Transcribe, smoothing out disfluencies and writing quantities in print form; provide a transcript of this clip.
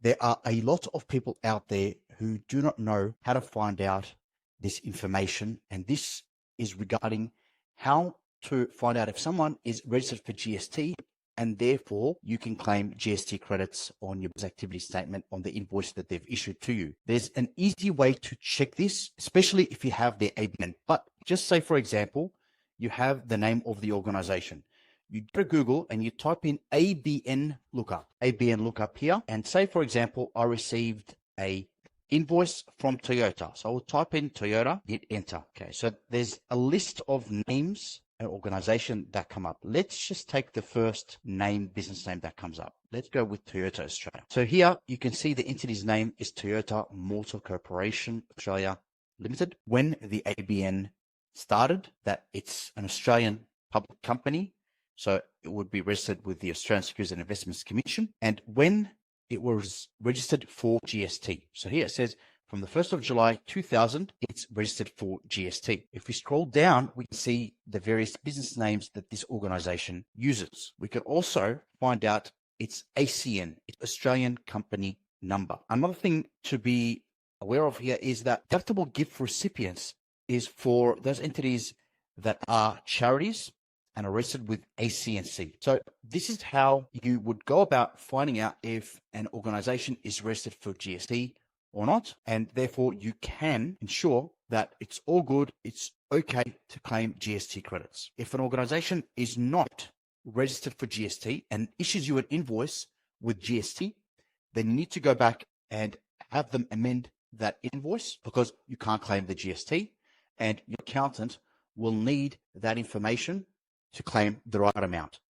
There are a lot of people out there who do not know how to find out this information, and this is regarding how to find out if someone is registered for GST, and therefore you can claim GST credits on your business activity statement on the invoice that they've issued to you. There's an easy way to check this, especially if you have their ABN. But just say, for example, you have the name of the organization. You go to Google and you type in ABN Lookup here, and say, for example, I received a invoice from Toyota. So I will type in Toyota, hit enter. Okay, so there's a list of names and organization that come up. Let's just take the first business name that comes up. Let's go with Toyota Australia. So here you can see the entity's name is Toyota Motor Corporation Australia Limited. When the ABN started, that it's an Australian public company, so it would be registered with the Australian Securities and Investments Commission. And when it was registered for GST. So here it says from the 1st of July 2000, it's registered for GST. If we scroll down, we can see the various business names that this organization uses. We can also find out its ACN, its Australian Company Number. Another thing to be aware of here is that deductible gift recipients is for those entities that are charities and are registered with ACNC. So this is how you would go about finding out if an organization is registered for GST or not, and therefore you can ensure that it's all good, it's okay to claim GST credits. If an organization is not registered for GST and issues you an invoice with GST, then you need to go back and have them amend that invoice, because you can't claim the GST, and your accountant will need that information to claim the right amount.